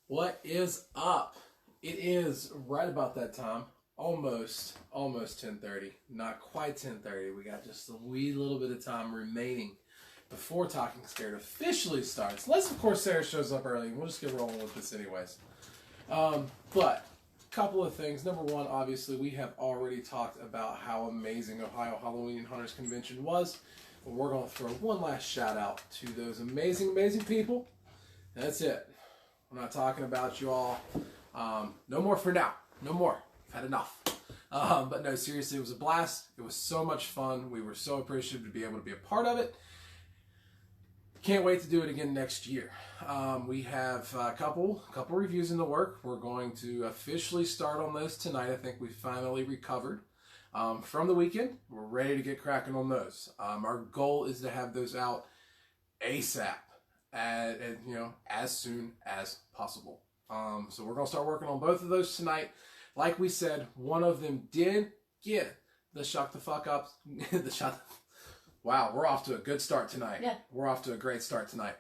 What is up? It is right about that time. Almost 10:30. Not quite 10:30. We got just a wee little bit of time remaining before Talking Scared officially starts. Unless, of course, Sarah shows up early. We'll just get rolling with this anyways. But a couple of things. Number one, obviously, we have already talked about how amazing Ohio Halloween and Hunters Convention was. But we're going to throw one last shout out to those amazing people. That's it. We're not talking about you all. No more for now. No more. I've had enough. But no, seriously, it was a blast. It was so much fun. We were so appreciative to be able to be a part of it. Can't wait to do it again next year. We have a couple reviews in the work. We're going to officially start on those tonight. I think we finally recovered from the weekend. We're ready to get cracking on those. Our goal is to have those out ASAP. And as soon as possible. So we're going to start working on both of those tonight. Like we said, one of them did get the Shut the Fuck Up. Wow, we're off to a good start tonight. Yeah. We're off to a great start tonight.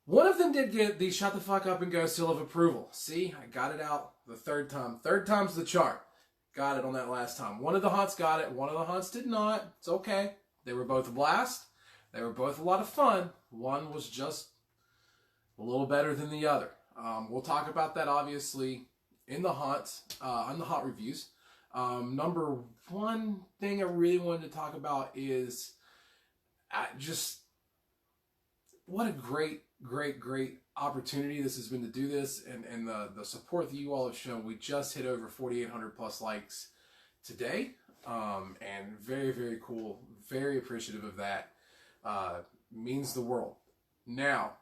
One of them did get the Shut the Fuck Up and Go seal of approval. See, I got it out the third time. Third time's the charm. Got it on that last time. One of the hunts got it. One of the hunts did not. It's okay. They were both a blast. They were both a lot of fun. One was just a little better than the other. We'll talk about that, obviously, in the hunt reviews. Number one thing I really wanted to talk about is just what a great opportunity this has been to do this, and the support that you all have shown. We just hit over 4,800 plus likes today, and very cool. Very appreciative of that. Means the world. Now,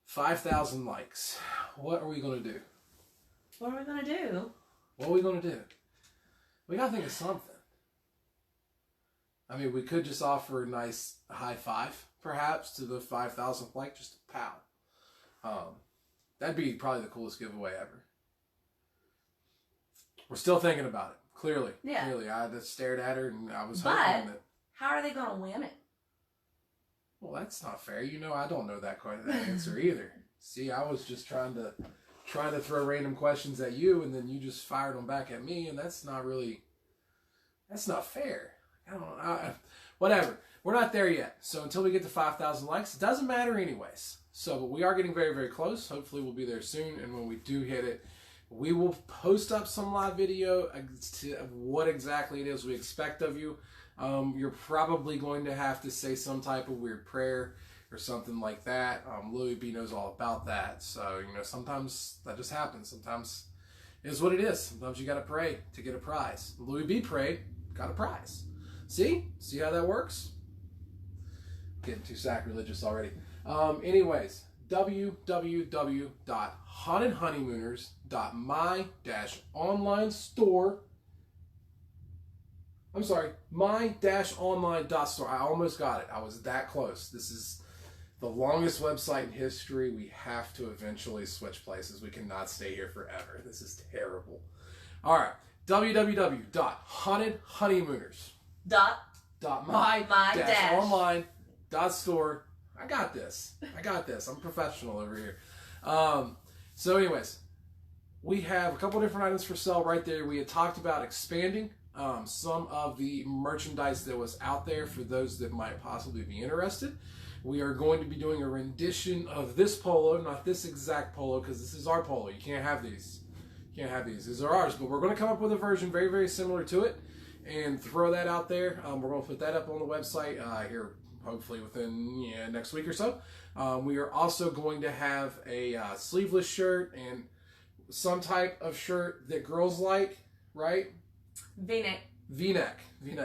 5,000 likes. What are we going to do? What are we going to do? What are we going to do? We got to think of something. I mean, we could just offer a nice high five, perhaps, to the 5,000th like, just a pow. That'd be probably the coolest giveaway ever. We're still thinking about it, clearly. Yeah. Clearly. I just stared at her, and I was hoping that... How are they going to win it? Well, that's not fair. I don't know that answer either. See, I was just trying to throw random questions at you, and then you just fired them back at me, and that's not fair. Whatever. We're not there yet. So until we get to 5,000 likes, it doesn't matter anyways. But we are getting very close. Hopefully we'll be there soon, and when we do hit it, we will post up some live video of what exactly it is we expect of you. You're probably going to have to say some type of weird prayer or something like that. Louis B knows all about that. So, sometimes that just happens. Sometimes it is what it is. Sometimes you got to pray to get a prize. Louis B prayed, got a prize. See how that works? Getting too sacrilegious already. Anyways, www.hauntedhoneymooners.my-online-store. I'm sorry, my-online.store. I almost got it. I was that close. This is the longest website in history. We have to eventually switch places. We cannot stay here forever. This is terrible. All right, www.hauntedhoneymooners.my-online.store. I got this. I'm a professional over here. So anyways, we have a couple different items for sale right there. We had talked about expanding some of the merchandise that was out there for those that might possibly be interested. We are going to be doing a rendition of this polo, not this exact polo, because this is our polo. You can't have these. These are ours, but we're going to come up with a version very similar to it and throw that out there. We're going to put that up on the website here, hopefully within next week or so. We are also going to have a sleeveless shirt and some type of shirt that girls like, right? V-neck.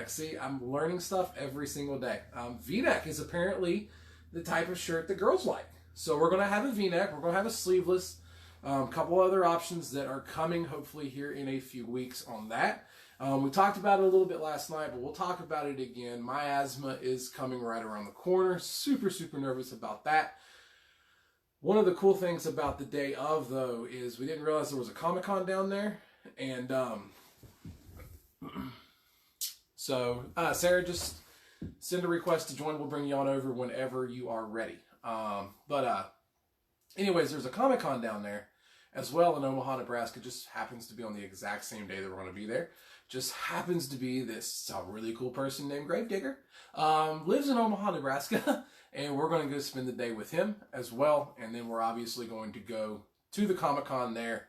See, I'm learning stuff every single day. V-neck is apparently the type of shirt that girls like. So we're going to have a V-neck. We're going to have a sleeveless. A couple other options that are coming hopefully here in a few weeks on that. We talked about it a little bit last night, but we'll talk about it again. My asthma is coming right around the corner. Super nervous about that. One of the cool things about the day of, though, is we didn't realize there was a Comic-Con down there. And so Sarah, just send a request to join. We'll bring you on over whenever you are ready. Anyways, there's a Comic-Con down there. as well in Omaha, Nebraska. Just happens to be on the exact same day that we're going to be there. Just happens to be this really cool person named Gravedigger. Lives in Omaha, Nebraska, and we're going to go spend the day with him as well. And then we're obviously going to go to the Comic-Con there.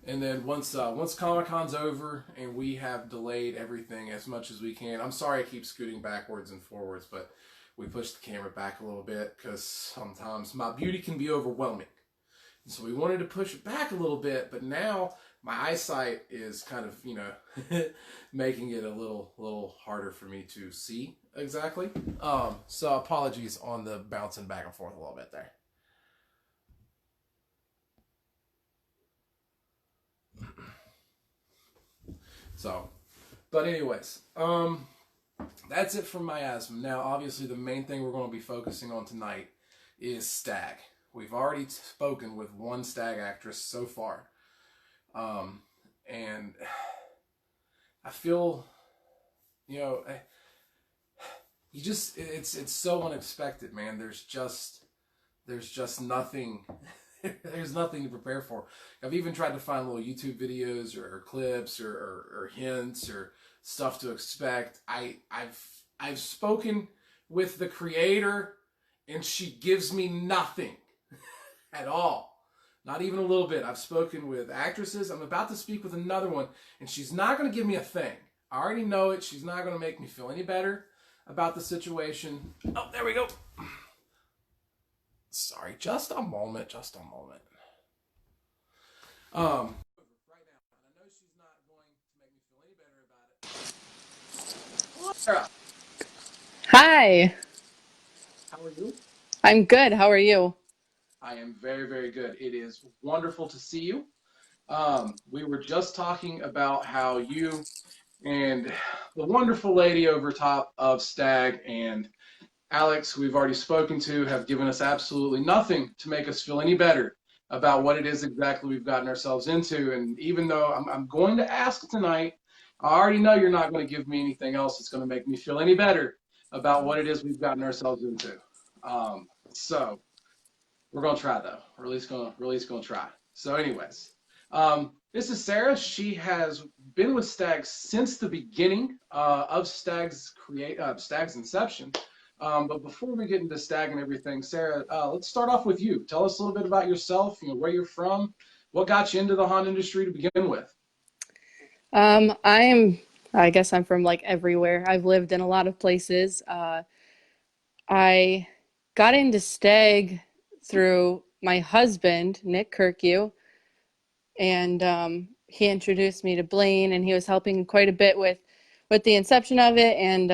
And then once Comic-Con's over and we have delayed everything as much as we can. I'm sorry I keep scooting backwards and forwards, but we pushed the camera back a little bit because sometimes my beauty can be overwhelming. And so we wanted to push it back a little bit, but now my eyesight is kind of, making it a little harder for me to see exactly. So apologies on the bouncing back and forth a little bit there. So, but anyways, that's it from miasma. Now, obviously, the main thing we're going to be focusing on tonight is STAG. We've already spoken with one STAG actress so far, and I feel, it's so unexpected, man. There's just nothing. There's nothing to prepare for. I've even tried to find little YouTube videos or clips or hints or stuff to expect. I've spoken with the creator, and she gives me nothing at all. Not even a little bit. I've spoken with actresses. I'm about to speak with another one, and she's not going to give me a thing. I already know it. She's not going to make me feel any better about the situation. Oh, there we go. Sorry, just a moment. Right now, and I know she's not going to make me feel any better about it. Sarah, Hi, how are you? I'm good. How are you? I am very, very good. It is wonderful to see you. We were just talking about how you and the wonderful lady over top of STAG and Alex, who we've already spoken to, have given us absolutely nothing to make us feel any better about what it is exactly we've gotten ourselves into. And even though I'm going to ask tonight, I already know you're not going to give me anything else that's going to make me feel any better about what it is we've gotten ourselves into. So we're going to try, though. We're at least going to try. So anyways, this is Sarah. She has been with STAG since the beginning of STAG's inception. But before we get into STAG and everything, Sarah, let's start off with you. Tell us a little bit about yourself, where you're from, what got you into the haunt industry to begin with. I guess I'm from like everywhere. I've lived in a lot of places. I got into STAG through my husband, Nick Kerkau, and he introduced me to Blaine, and he was helping quite a bit with the inception of it, and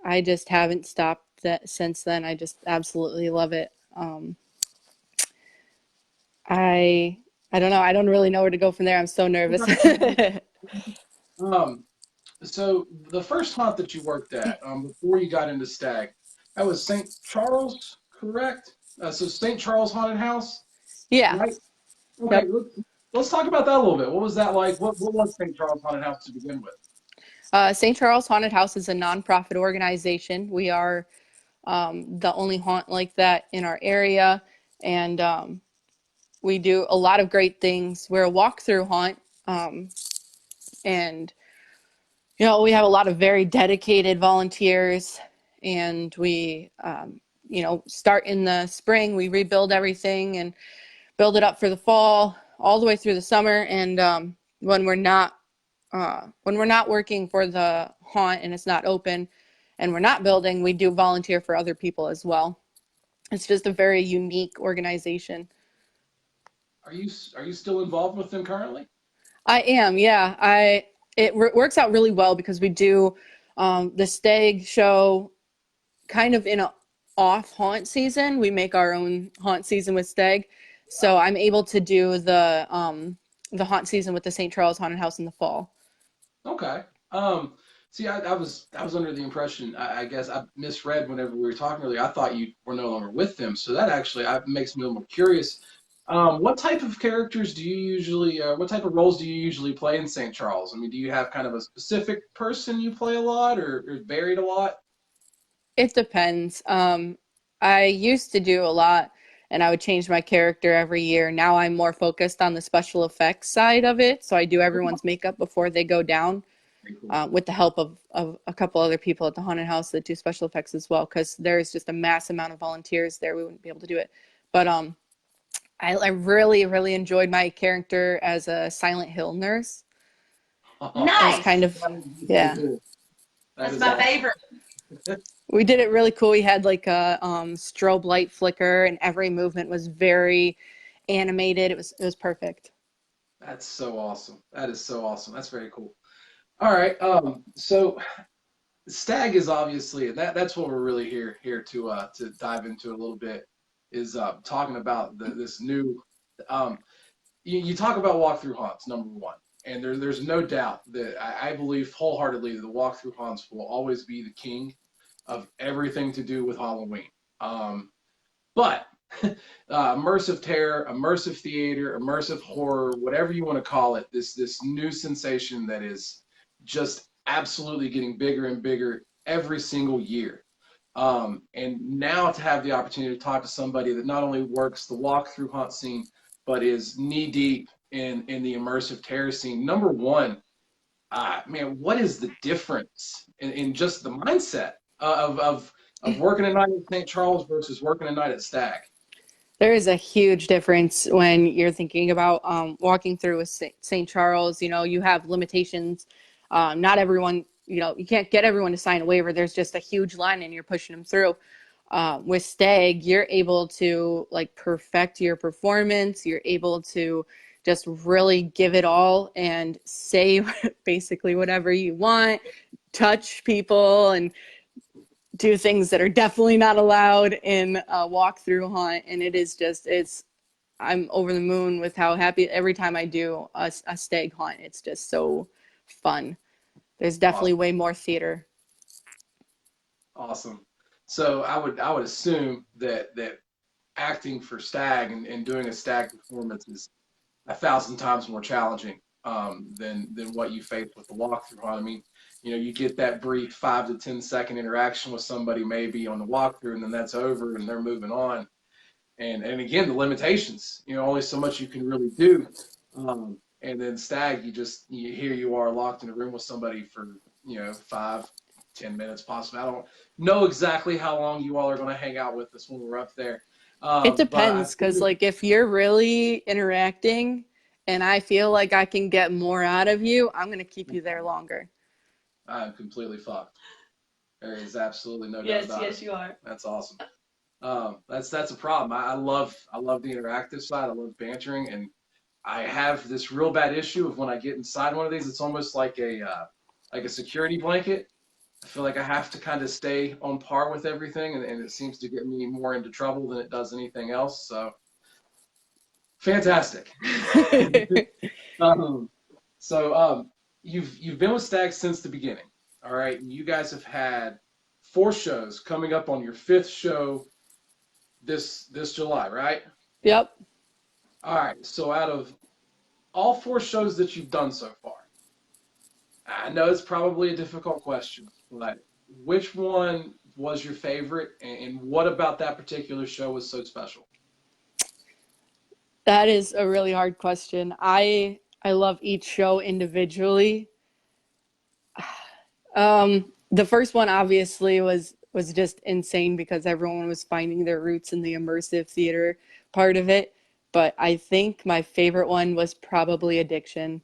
I just haven't stopped that since then. I just absolutely love it. I don't know. I don't really know where to go from there. I'm so nervous. Um, so the first haunt that you worked at before you got into STAG, that was St. Charles, correct? So St. Charles Haunted House, Yeah. right? Okay, Yep. let's talk about that a little bit. What was that like? What was St. Charles Haunted House to begin with? St. Charles Haunted House is a nonprofit organization. We are the only haunt like that in our area, and we do a lot of great things. We're a walkthrough haunt, and we have a lot of very dedicated volunteers, and we start in the spring. We rebuild everything and build it up for the fall, all the way through the summer. And when we're not working for the haunt and it's not open and we're not building, we do volunteer for other people as well. It's just a very unique organization. Are you still involved with them currently? I am, yeah. It works out really well because we do the STAG show kind of in a off haunt season. We make our own haunt season with STAG, so I'm able to do the haunt season with the St. Charles Haunted House in the fall. Okay. See, I was under the impression, I guess I misread whenever we were talking earlier. I thought you were no longer with them. So that actually makes me a little more curious. What type of characters do you usually, what type of roles do you usually play in St. Charles? I mean, do you have kind of a specific person you play a lot or varied a lot? It depends. I used to do a lot and I would change my character every year. Now I'm more focused on the special effects side of it. So I do everyone's makeup before they go down, Very cool. with the help of a couple other people at the haunted house that do special effects as well, because there's just a mass amount of volunteers there. We wouldn't be able to do it. But I really, really enjoyed my character as a Silent Hill nurse. It was Nice. kind of, That would be so yeah. cool. That That's is my awesome. favorite. We did it really cool. We had like a strobe light flicker, and every movement was very animated. It was perfect. That's so awesome. That is so awesome. That's very cool. All right. So Stag is obviously that's what we're really here to dive into a little bit is talking about this new um you talk about walkthrough haunts, number one, and there's no doubt that I believe wholeheartedly that the walkthrough haunts will always be the king of everything to do with Halloween. But immersive terror, immersive theater, immersive horror, whatever you want to call it, this new sensation that is just absolutely getting bigger and bigger every single year. And now to have the opportunity to talk to somebody that not only works the walkthrough haunt scene, but is knee deep in the immersive terror scene. Number one, man, what is the difference in just the mindset of working a night at St. Charles versus working a night at Stag? There is a huge difference when you're thinking about walking through with St. Charles. You know, you have limitations. Not everyone, you can't get everyone to sign a waiver. There's just a huge line and you're pushing them through. With Stag, you're able to like perfect your performance. You're able to just really give it all and say basically whatever you want, touch people, and do things that are definitely not allowed in a walkthrough haunt. And it is just, I'm over the moon with how happy every time I do a Stag haunt. It's just so fun. There's definitely Awesome. way more theater. Awesome. So I would assume that acting for Stag and doing a Stag performance is 1,000 times more challenging than what you face with the walkthrough haunt. I mean, you get that brief 5 to 10 second interaction with somebody maybe on the walkthrough, and then that's over, and they're moving on. And again, the limitations. Only so much you can really do. And then Stag, here you are locked in a room with somebody for 5, 10 minutes possibly. I don't know exactly how long you all are going to hang out with us when we're up there. It But I depends, because figured like if you're really interacting and I feel like I can get more out of you, I'm going to keep you there longer. I'm completely fucked. There is absolutely no doubt Yes, about it. yes, you are. That's awesome. That's a problem. I love the interactive side. I love bantering, and I have this real bad issue of when I get inside one of these, it's almost like a security blanket. I feel like I have to kind of stay on par with everything, and it seems to get me more into trouble than it does anything else. So fantastic. um, so you've been with Stag since the beginning. All right, and you guys have had 4 shows coming up on your 5th show this July, right? Yep. All right. So out of all 4 shows that you've done so far, I know it's probably a difficult question, but which one was your favorite, and what about that particular show was so special? That is a really hard question. I love each show individually. The first one obviously was just insane because everyone was finding their roots in the immersive theater part of it. But I think my favorite one was probably Addiction.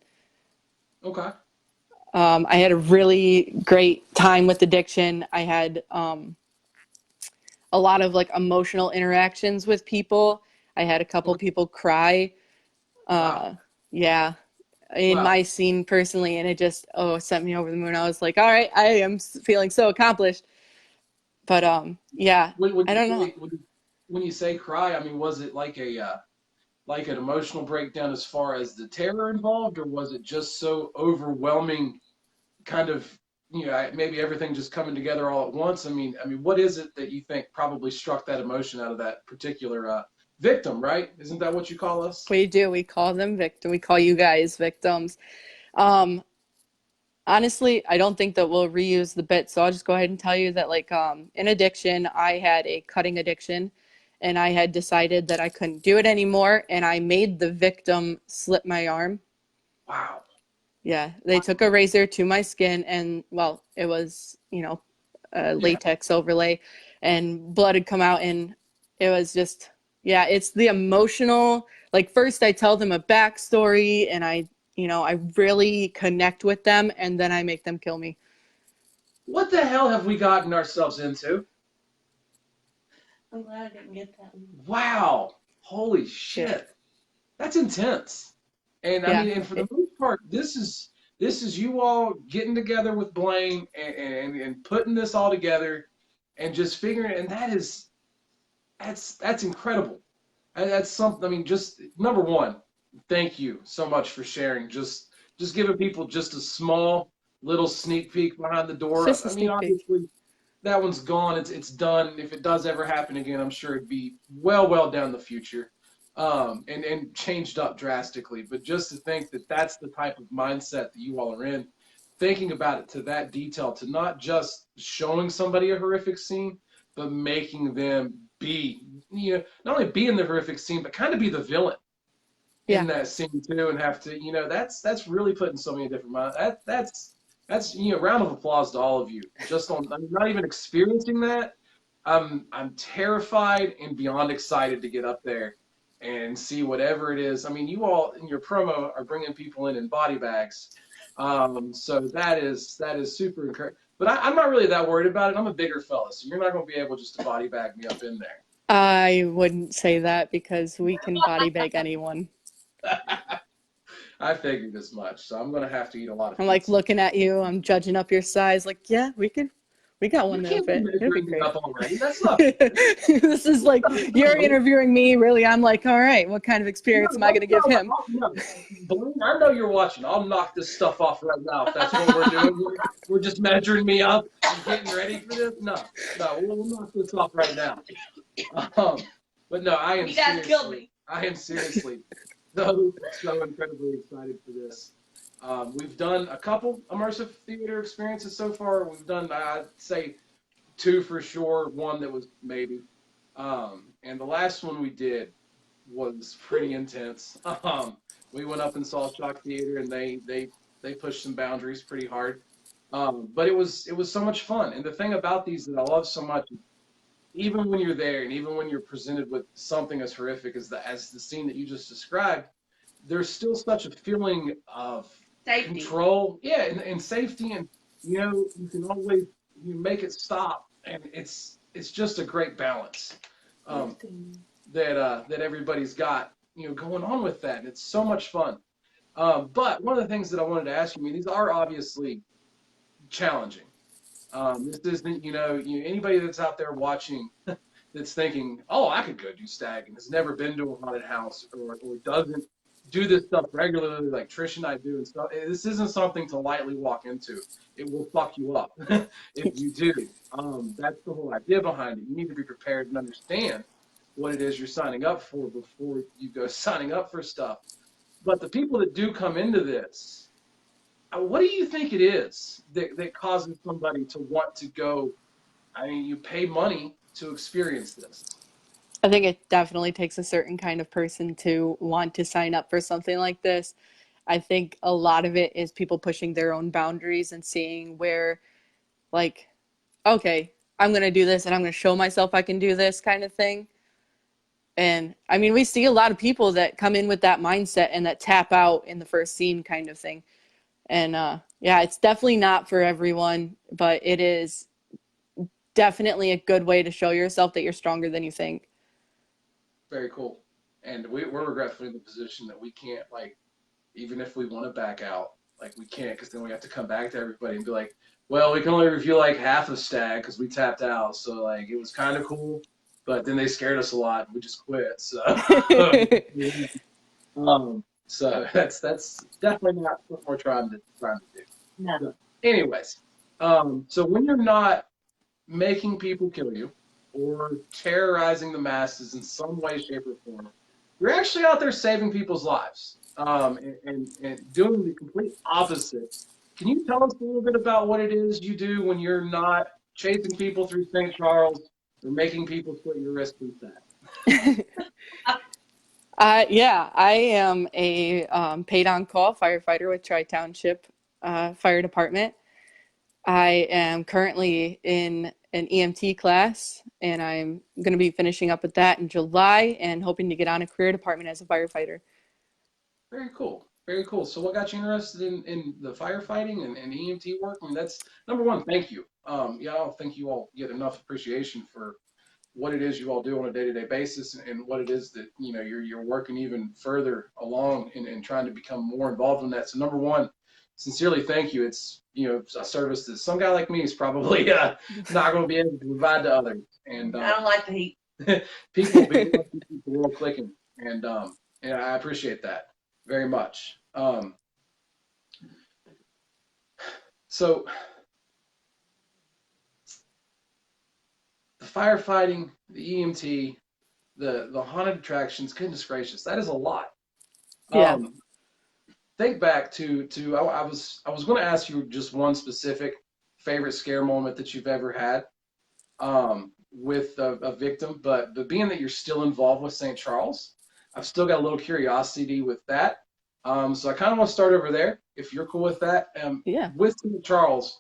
Okay. I had a really great time with Addiction. I had a lot of like emotional interactions with people. I had a couple Okay. people cry. Wow. Yeah, in Wow. my scene personally, and it just sent me over the moon. I was like, all right, I am feeling so accomplished. But yeah, When I you don't know. say when you say cry, I mean, was it like an emotional breakdown as far as the terror involved, or was it just so overwhelming, kind of, maybe everything just coming together all at once? I mean, what is it that you think probably struck that emotion out of that particular victim, right? Isn't that what you call us? We do. We call them victim. We call you guys victims. Um, Honestly, I don't think that we'll reuse the bit, so I'll just go ahead and tell you that like in addiction, I had a cutting addiction and I had decided that I couldn't do it anymore and I made the victim slip my arm. Wow. Yeah, they took a razor to my skin and well, it was, a Yeah. latex overlay and blood had come out and it was just yeah, it's the emotional like first I tell them a backstory and I really connect with them and then I make them kill me. What the hell have we gotten ourselves into? I'm glad I didn't get that one. Wow. Holy Yeah. shit. That's intense. And I Yeah. mean, and for the most part, this is you all getting together with Blaine and putting this all together and just figuring it. And that's incredible. And that's something. I mean, just number one, thank you so much for sharing. Just giving people just a small little sneak peek behind the It's door. just a I mean, sneak peek. obviously that one's gone. It's done. If it does ever happen again, I'm sure it'd be well down the future, and changed up drastically. But just to think that that's the type of mindset that you all are in, thinking about it to that detail, to not just showing somebody a horrific scene, but making them be, not only be in the horrific scene, but kind of be the villain Yeah. in that scene too, and have to, that's really putting so many different minds. That's round of applause to all of you. Just on, I'm not even experiencing that. I'm terrified and beyond excited to get up there and see whatever it is. I mean, you all in your promo are bringing people in body bags, so that is super encouraging. But I'm not really that worried about it. I'm a bigger fella, so you're not going to be able just to body bag me up in there. I wouldn't say that because we can body bag anyone. I figured as much, so I'm going to have to eat a lot of I'm like pizza. looking at you, I'm judging up your size, like, yeah, we got You one that'll can't be fit. It'll be measuring me great. up already. That's not. This is like you're interviewing me, really. I'm like, all right, what kind of No, experience am I gonna give him? no. Blaine, I know you're watching. I'll knock this stuff off right now if that's what we're doing. We're just measuring me up and getting ready for this. No, we'll knock this off right now. Um, but no, I am. You guys killed me. I am seriously so incredibly excited for this. We've done a couple immersive theater experiences so far. We've done, I'd say, two for sure. One that was maybe. And the last one we did was pretty intense. We went up and saw Shock Theater, and they pushed some boundaries pretty hard. But it was so much fun. And the thing about these that I love so much, even when you're there, and even when you're presented with something as horrific as the scene that you just described, there's still such a feeling of Safety. control, yeah, and safety, and you can always make it stop, and it's just a great balance. That everybody's got going on with that, and it's so much fun. But one of the things that I wanted to ask you, I mean, these are obviously challenging. This isn't, anybody that's out there watching that's thinking, oh, I could go do STAG and has never been to a haunted house or doesn't do this stuff regularly like Trish and I do and stuff. This isn't something to lightly walk into. It will fuck you up if you do. That's the whole idea behind it. You need to be prepared and understand what it is you're signing up for before you go signing up for stuff. But the people that do come into this, what do you think it is that causes somebody to want to go? I mean, you pay money to experience this. I think it definitely takes a certain kind of person to want to sign up for something like this. I think a lot of it is people pushing their own boundaries and seeing where, like, okay, I'm going to do this and I'm going to show myself I can do this kind of thing. And I mean, we see a lot of people that come in with that mindset and that tap out in the first scene kind of thing. And yeah, it's definitely not for everyone, but it is definitely a good way to show yourself that you're stronger than you think. Very cool. And we're regretfully in the position that we can't, like, even if we want to back out, like, we can't, because then we have to come back to everybody and be like, well, we can only review like half of STAG because we tapped out. So, like, it was kind of cool, but then they scared us a lot and we just quit. So, so that's definitely not what we're trying to do. No. So, anyways, so when you're not making people kill you or terrorizing the masses in some way, shape, or form, you're actually out there saving people's lives, and doing the complete opposite Can you tell us a little bit about what it is you do when you're not chasing people through St. Charles or making people split your wrist with that? Yeah, I am a paid on call firefighter with Tri Township Fire Department. I am currently in an EMT class, and I'm going to be finishing up with that in July and hoping to get on a career department as a firefighter. Very cool. Very cool. So what got you interested in the firefighting and EMT work? I mean, that's number one, thank you. Yeah, I don't think you all get enough appreciation for what it is you all do on a day-to-day basis and what it is that, you know, you're working even further along in trying to become more involved in that. So number one, sincerely thank you. It's, you know, a service that some guy like me is probably not going to be able to provide to others. And I don't like the heat. people be able to keep the world clicking. And I appreciate that very much. So the firefighting, the EMT, the haunted attractions, goodness gracious, that is a lot. Yeah. Think back to I was going to ask you just one specific favorite scare moment that you've ever had with a victim, but being that you're still involved with St. Charles, I've still got a little curiosity with that. So I kind of want to start over there, if you're cool with that. Yeah. With St. Charles,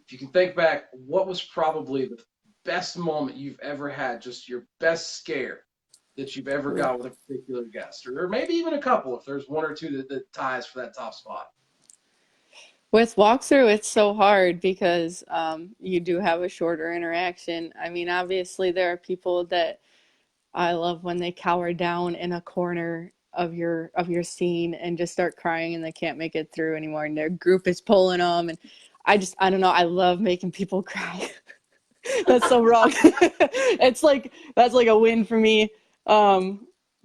if you can think back, what was probably the best moment you've ever had, just your best scare that you've ever got with a particular guest, or maybe even a couple, if there's one or two that ties for that top spot? With walkthrough, it's so hard because you do have a shorter interaction. I mean, obviously, there are people that I love when they cower down in a corner of your scene and just start crying and they can't make it through anymore and their group is pulling them and I don't know, I love making people cry. That's so wrong. It's like that's like a win for me. But You're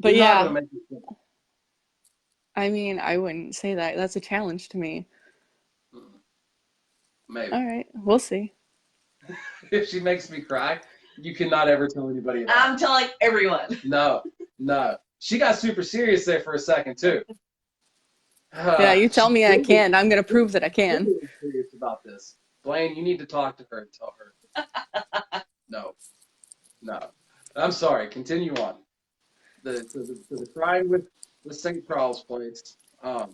not yeah, gonna make it simple. I mean, I wouldn't say that. That's a challenge to me. Maybe. All right, we'll see. If she makes me cry, you cannot ever tell anybody about I'm telling everyone. it. No, no. She got super serious there for a second too. Yeah, you tell She's me I really, can. I'm gonna prove that I can. really serious about this. Blaine, you need to talk to her and tell her. No, no. I'm sorry. Continue on. The crying with St. Charles place. Let's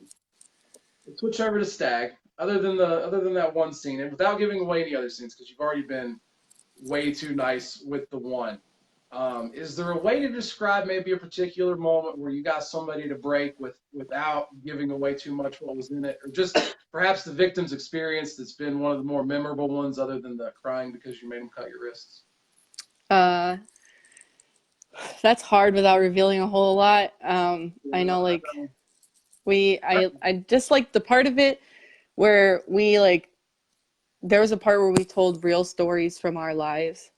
switch over to Stag. Other than that one scene, and without giving away any other scenes, because you've already been way too nice with the one. Is there a way to describe maybe a particular moment where you got somebody to break without giving away too much what was in it, or just perhaps the victim's experience that's been one of the more memorable ones, other than the crying because you made them cut your wrists? Uh, that's hard without revealing a whole lot. I know, like I just like the part of it where we like there was a part where we told real stories from our lives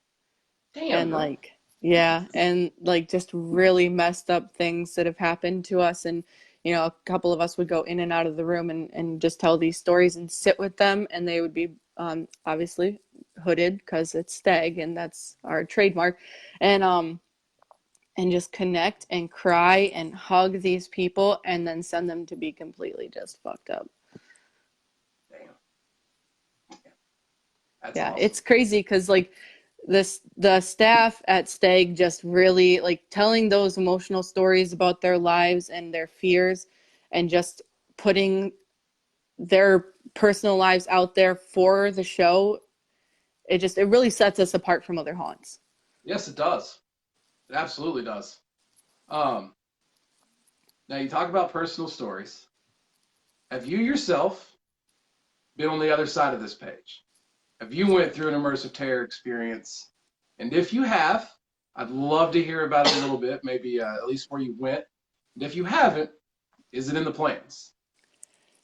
Damn, and girl. like yeah, and like just really messed up things that have happened to us and you know, a couple of us would go in and out of the room and just tell these stories and sit with them and they would be obviously hooded because it's stag and that's our trademark and just connect and cry and hug these people and then send them to be completely just fucked up. Damn. That's Yeah, awesome. it's crazy because like the staff at Stag just really like telling those emotional stories about their lives and their fears and just putting their personal lives out there for the show. It really sets us apart from other haunts. Yes, it does. It absolutely does. Um, Now you talk about personal stories. Have you yourself been on the other side of this page? Have you went through an immersive terror experience? And if you have, I'd love to hear about it a little bit, maybe at least where you went. And if you haven't, is it in the plans?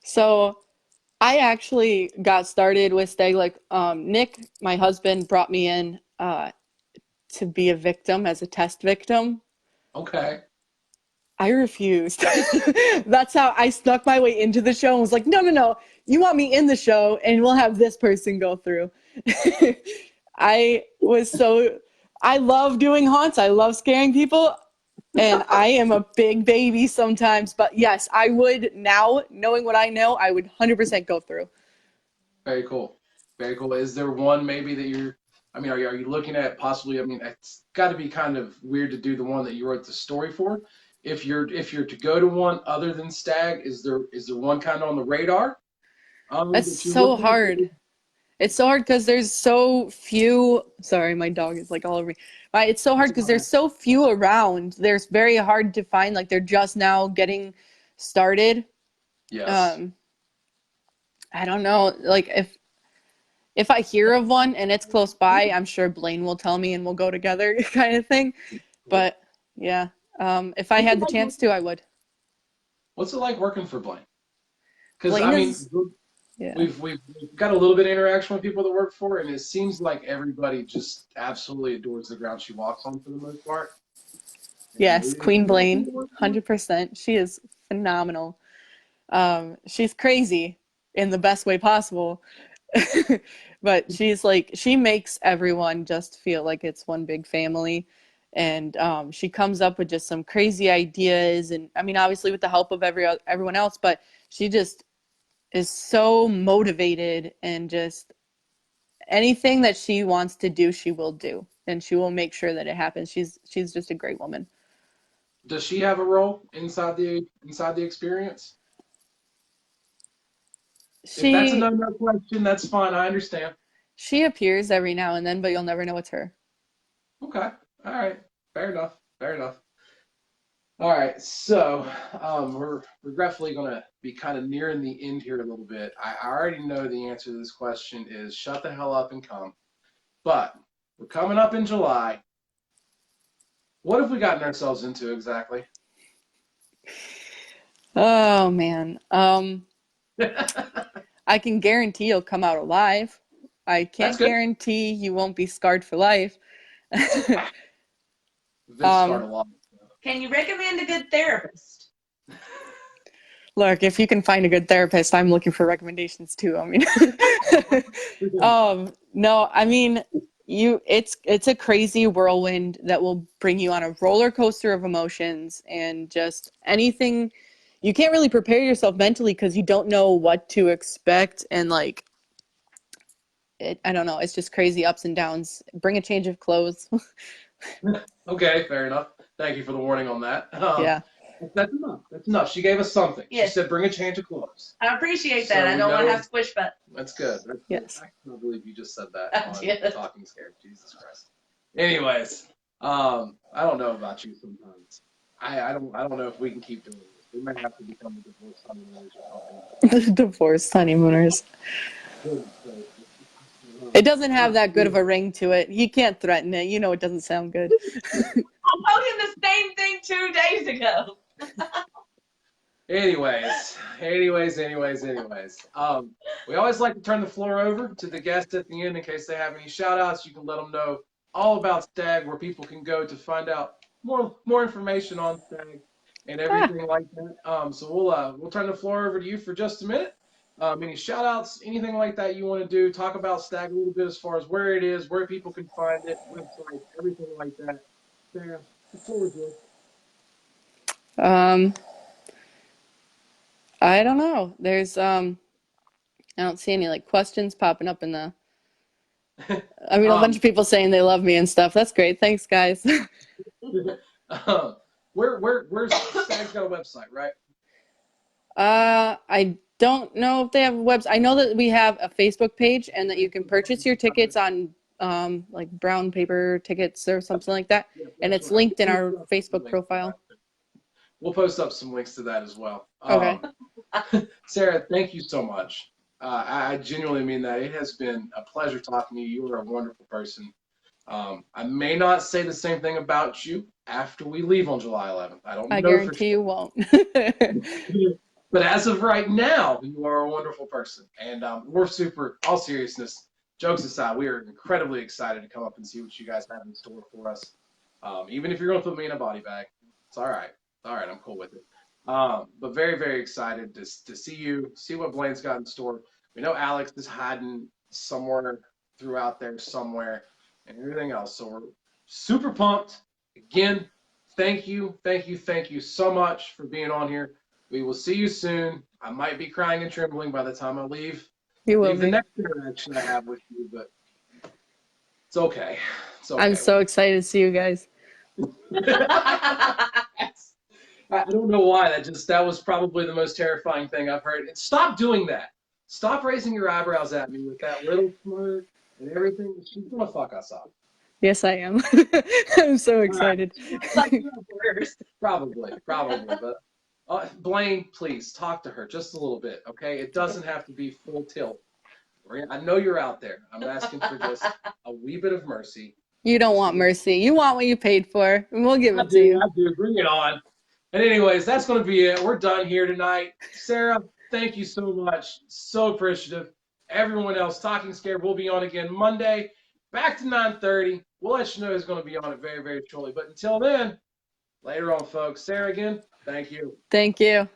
So I actually got started with Stag like Nick, my husband, brought me in to be a victim as a test victim. Okay. I refused. That's how I snuck my way into the show and was like, no, no, no. You want me in the show and we'll have this person go through. I was so, I love doing haunts. I love scaring people. And I am a big baby sometimes. But yes, I would now, knowing what I know, I would 100% go through. Very cool. Very cool. Is there one maybe that you're, I mean, are you looking at possibly, I mean, it's got to be kind of weird to do the one that you wrote the story for. If you're to go to one other than Stag, is there one kind of on the radar That's that you're so looking at? hard. It's so hard because there's so few. Sorry, my dog is like all over me. But it's so hard because there's so few around. There's very hard to find. Like they're just now getting started. Yes. Um, I don't know. Like if I hear of one and it's close by, I'm sure Blaine will tell me and we'll go together, kind of thing. But yeah, if I What's it had the like chance to, I would. what's it like working for Blaine? Because Blaine I mean, is, yeah. we've got a little bit of interaction with people that work for her, and it seems like everybody just absolutely adores the ground she walks on for the most part. And Yes, Queen is Blaine, 100%. She is phenomenal. She's crazy in the best way possible. But she's like, she makes everyone just feel like it's one big family. And she comes up with just some crazy ideas. And I mean, obviously with the help of everyone else, but she just is so motivated and just anything that she wants to do, she will do. And she will make sure that it happens. She's just a great woman. does she have a role inside the experience? If that's a She no-no question, that's fine. I understand. she appears every now and then, but you'll never know it's her. Okay. All right. Fair enough. Fair enough. All right. So we're regretfully going to be kind of nearing the end here a little bit. I already know the answer to this question is shut the hell up and come. But we're coming up in July. What have we gotten ourselves into exactly? Oh man. That's I can guarantee you'll come out alive. I can't good. guarantee you won't be scarred for life. We've been scarred a um, lot. Can you recommend a good therapist? Look, if you can find a good therapist, I'm looking for recommendations too. I mean, no, I mean, it's a crazy whirlwind that will bring you on a roller coaster of emotions and just anything. You can't really prepare yourself mentally because you don't know what to expect and like I don't know. It's just crazy ups and downs. Bring a change of clothes. Okay, fair enough. Thank you for the warning on that. Yeah. That's enough. That's enough. She gave us something. She Yes. said, "Bring a change of clothes." I appreciate So that. I we don't want to know have to push buttons. that's good. That's good. Yes. I cannot believe you just said that I on did. Talking Scared. Jesus Christ. Anyways, I don't know about you sometimes. I don't know if we can keep doing this. We might have to become the divorce honeymooners or something. Divorced honeymooners. Goodness sake. It doesn't have that good of a ring to it. You can't threaten it. You know it doesn't sound good. I told him the same thing 2 days ago. Anyways. We always like to turn the floor over to the guests at the end in case they have any shout outs. You can let them know all about STAG, where people can go to find out more information on STAG and Ah, everything like that. So we'll turn the floor over to you for just a minute. Any shout outs, anything like that you want to do, talk about STAG a little bit as far as where it is, where people can find it, website, everything like that. Sarah, the floor is yours. um, I don't know. There's I don't see any like questions popping up in the. I mean, a bunch um, of people saying they love me and stuff. That's great. Thanks, guys. where's Stag's got a website, right? I don't know if they have a website. I know that we have a Facebook page and that you can purchase your tickets on like brown paper tickets or something like that. Yeah, And that's it's right. linked in our Facebook Links to profile. that. We'll post up some links to that as well. Okay. Sarah, thank you so much. I genuinely mean that. It has been a pleasure talking to you. You are a wonderful person. I may not say the same thing about you after we leave on July 11th. I don't I know for guarantee sure. you won't. But as of right now, you are a wonderful person. And we're super, all seriousness, jokes aside, we are incredibly excited to come up and see what you guys have in store for us. Even if you're going to put me in a body bag, it's all right. All right, I'm cool with it. But very, very excited to see you, see what Blaine's got in store. We know Alex is hiding somewhere throughout there somewhere and everything else. So we're super pumped. Again, thank you so much for being on here. We will see you soon. I might be crying and trembling by the time I leave. You will The be. next interaction I have with you, but it's okay. It's okay. I'm so excited to see you guys. I don't know why. That was probably the most terrifying thing I've heard. And stop doing that. Stop raising your eyebrows at me with that little smirk and everything. She's gonna fuck us up. Yes, I am. I'm so excited. Probably. But Blaine, please talk to her just a little bit, okay? It doesn't have to be full tilt. I know you're out there. I'm asking for just a wee bit of mercy. You don't want mercy. You want what you paid for, and we'll give it to you. I do. Bring it on. And anyways, that's going to be it. We're done here tonight. Sarah, thank you so much. So appreciative. Everyone else, Talking Scared will be on again Monday. Back to 9:30. We'll let you know who's going to be on it very, very shortly. But until then, later on, folks. Sarah, again, thank you. Thank you.